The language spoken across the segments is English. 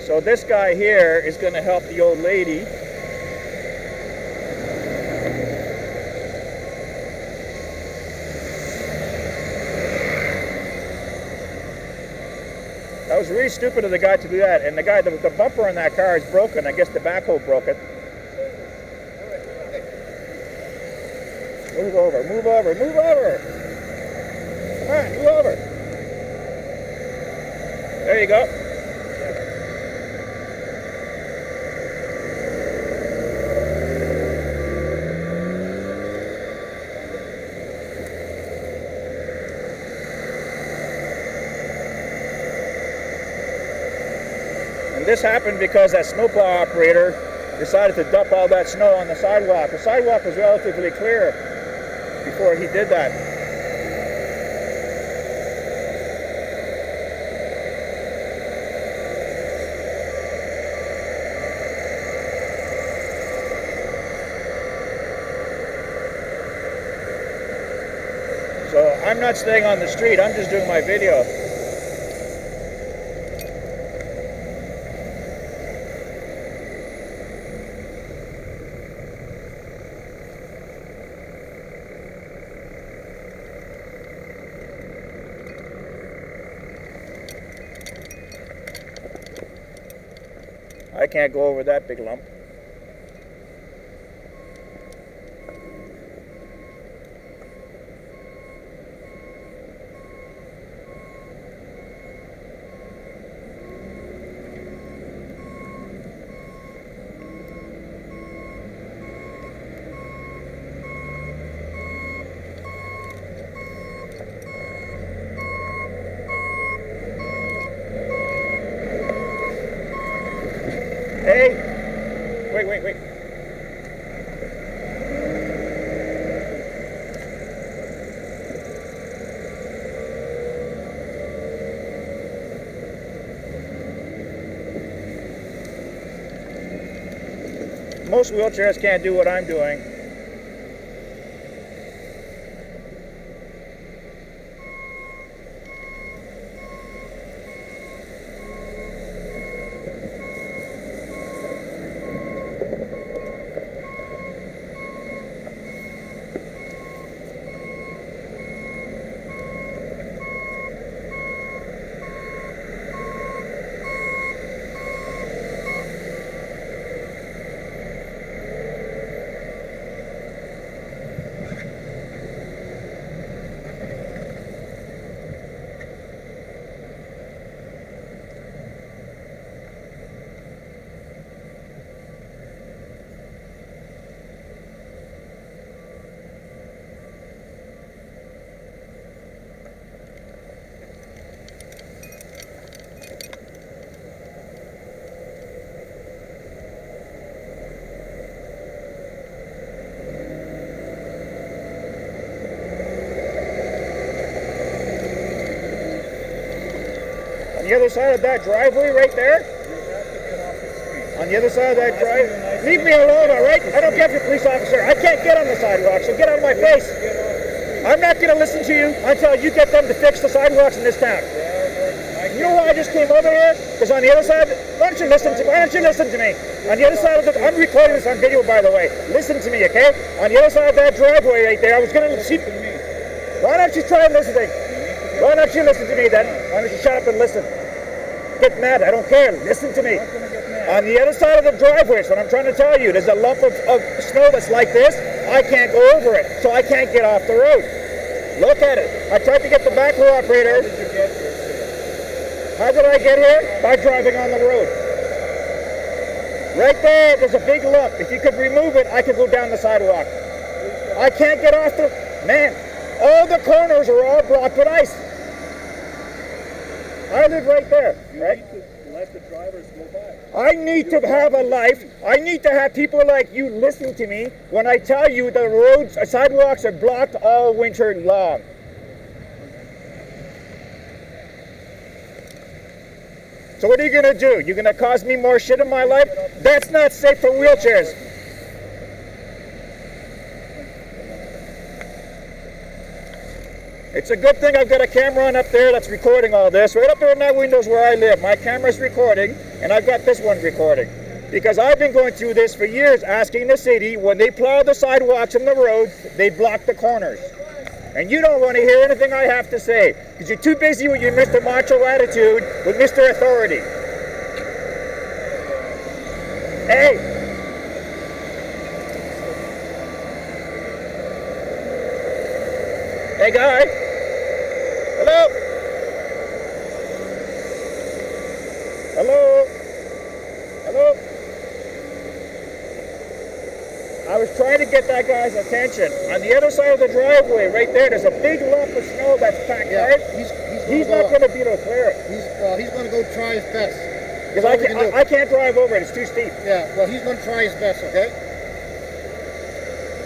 So this guy here is going to help the old lady. That was really stupid of the guy to do that. And the guy, the bumper on that car is broken. I guess the backhoe broke it. Move over, move over, move over. Come on, move over. There you go. And this happened because that snowplow operator decided to dump all that snow on the sidewalk. The sidewalk was relatively clear before he did that. So I'm not staying on the street, I'm just doing my video. I can't go over that big lump. Hey! Wait. Most wheelchairs can't do what I'm doing. On the other side of that driveway right there? On the other side of that driveway? Leave me alone, all right? I don't care if you're a police officer. I can't get on the sidewalk, so get out of my face. I'm not going to listen to you until you get them to fix the sidewalks in this town. You know why I just came over here? Because on the other side, why don't you listen to me? On the other side of the, I'm recording this on video, by the way. Listen to me, okay? On the other side of that driveway right there, I was going to see. Why don't you try and listen to me? Why don't you listen to me then? Why don't you shut up and listen? Get mad, I don't care. Listen to me. On the other side of the driveway, so what I'm trying to tell you, there's a lump of snow that's like this. I can't go over it, so I can't get off the road. Look at it. I tried to get the backhoe operator. How did I get here? By driving on the road. Right there's a big lump. If you could remove it, I could go down the sidewalk. I can't get off the... Man, all the corners are all blocked with ice. I live right there, right? You need to let the drivers go by. I need to have a life. I need to have people like you listen to me when I tell you the roads, sidewalks are blocked all winter long. So what are you going to do? You're going to cause me more shit in my life? That's not safe for wheelchairs. It's a good thing I've got a camera on up there that's recording all this. Right up there in that window's where I live. My camera's recording, and I've got this one recording. Because I've been going through this for years, asking the city, when they plow the sidewalks and the roads, they block the corners. And you don't want to hear anything I have to say, because you're too busy with your Mr. Macho attitude with Mr. Authority. Hey! Hey, guy! Hello? Hello? Hello? I was trying to get that guy's attention. On the other side of the driveway, right there's a big lump of snow that's packed, Yeah, right? he's not going to be able to clear it. He's going to go try his best. Because I can't drive over it, it's too steep. Yeah, well, he's going to try his best, okay?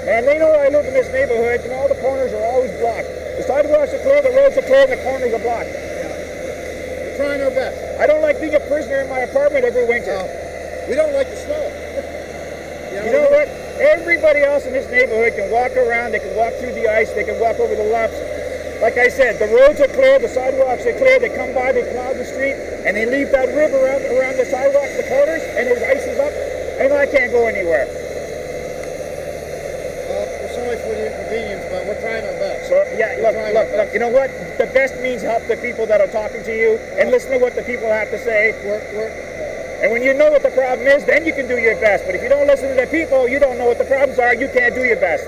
Man, they know I live in this neighborhood, and all the corners are always blocked. The sidewalks are clear, the roads are clear, and the corners are blocked. We're trying our best. I don't like being a prisoner in my apartment every winter. We don't like the snow. You know what? Everybody else in this neighborhood can walk around, they can walk through the ice, they can walk over the lumps. Like I said, the roads are clear, the sidewalks are clear, they come by, they plow the street, and they leave that rib around the sidewalks, the corners, and the ice is up, and I can't go anywhere. We're sorry for the inconvenience, but we're trying our best. So, yeah, look, you know what? The best means help the people that are talking to you, and listen to what the people have to say. And when you know what the problem is, then you can do your best. But if you don't listen to the people, you don't know what the problems are, you can't do your best.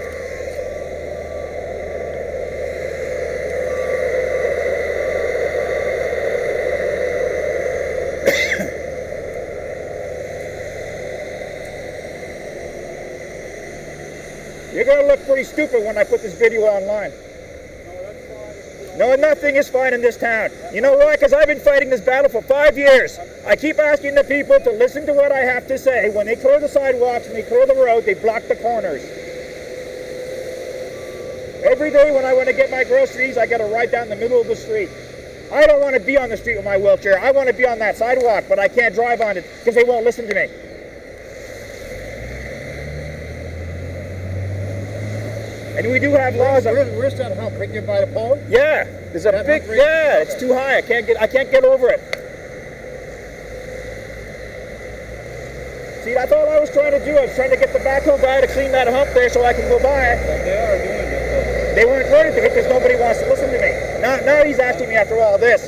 You're going to look pretty stupid when I put this video online. No, nothing is fine in this town. You know why? Because I've been fighting this battle for 5 years. I keep asking the people to listen to what I have to say. When they clear the sidewalks and they clear the road, they block the corners. Every day when I want to get my groceries, I got to ride down the middle of the street. I don't want to be on the street with my wheelchair. I want to be on that sidewalk, but I can't drive on it because they won't listen to me. And we do have laws. Where's that hump? Right there by the pole? Yeah, there's a big. Yeah, it's too high. I can't get over it. See, that's all I was trying to do. I was trying to get the backhoe guy to clean that hump there so I can go by it. But they are doing it, though. They weren't learning to it because nobody wants to listen to me. Now he's asking me after all this.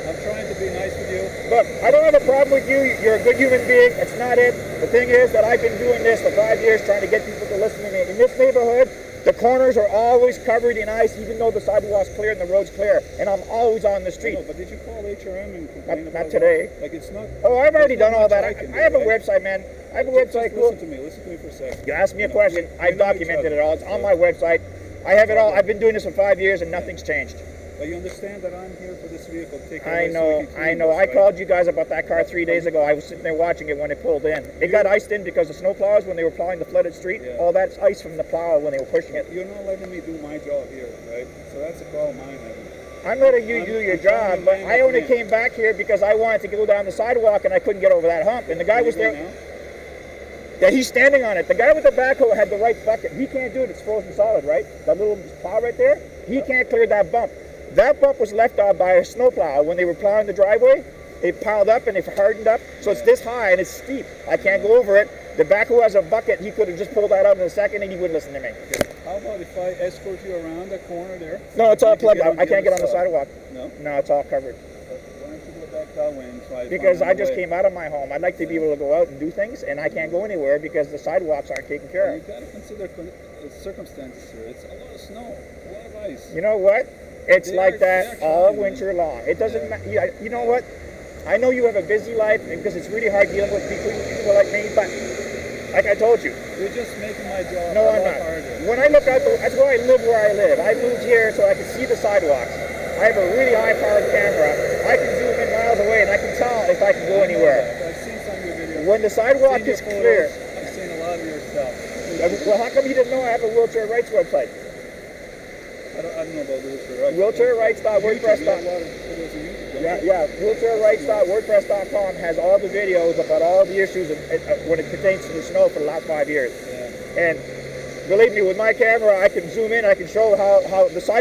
I'm trying to be nice with you. Look, I don't have a problem with you. You're a good human being. It's not it. The thing is that I've been doing this for 5 years trying to get people to listen to me. In this neighborhood, the corners are always covered in ice, even though the sidewalk's clear and the road's clear. And I'm always on the street. No, but did you call HRM and complain about Not today. Like it's not. Oh, I've already done all that. I can do, have a right? website, man. I have a website. Listen to me for a second. You asked me a No, question. we I've know each documented other. it all. It's on my website. I have it all. I've been doing this for 5 years and nothing's changed. But you understand that I'm here for this vehicle. Take I away so know. we can clean I know. this, I right? called you guys about that car 3 days ago. I was sitting there watching it when it pulled in. It got iced in because the snowplows, when they were plowing the flooded street, Yeah. all that's ice from the plow when they were pushing it. You're not letting me do my job here, right? So that's a problem I'm having. I'm letting you do your job, but I only came back here because I wanted to go down the sidewalk and I couldn't get over that hump. And the guy was there. Yeah, he's standing on it. The guy with the backhoe had the right bucket. He can't do it. It's frozen solid, right? That little plow right there. He can't clear that bump. That bump was left out by a snowplow when they were plowing the driveway. They piled up and they hardened up, so it's this high and it's steep. I can't go over it. The backhoe has a bucket. He could have just pulled that out in a second and he wouldn't listen to me. How about if I escort you around that corner there? No, it's all You can plugged get out. on I can't get on the other side. sidewalk. No? No, it's all covered. Why don't you go back that way and try to Because find I a just way? came out of my home. I'd like to be able to go out and do things, and I can't go anywhere because the sidewalks aren't taken care You of. gotta consider circumstances here. It's a lot of snow, a lot of ice. You know what? It's They like are that all trying. winter long. It doesn't matter. You know what? I know you have a busy life because it's really hard dealing with people like me, but like I told you, You're just making my job no, a I'm lot not. harder. When I look out, that's why I live where I live. I moved here so I can see the sidewalks. I have a really high-powered camera. I can zoom in miles away and I can tell if I can go anywhere. I've seen some of your videos. When the sidewalk Seen your is clear, photos. I've seen a lot of your stuff. well, how come you didn't know I have a wheelchair rights website? I don't know about wheelchair rights. Wheelchairrights.wordpress.com. You have a lot of videos on YouTube, don't you? Yeah. Wheelchairrights.wordpress.com has all the videos about all the issues when it pertains to the snow for the last 5 years. Yeah. And believe me, with my camera, I can zoom in. I can show how the side.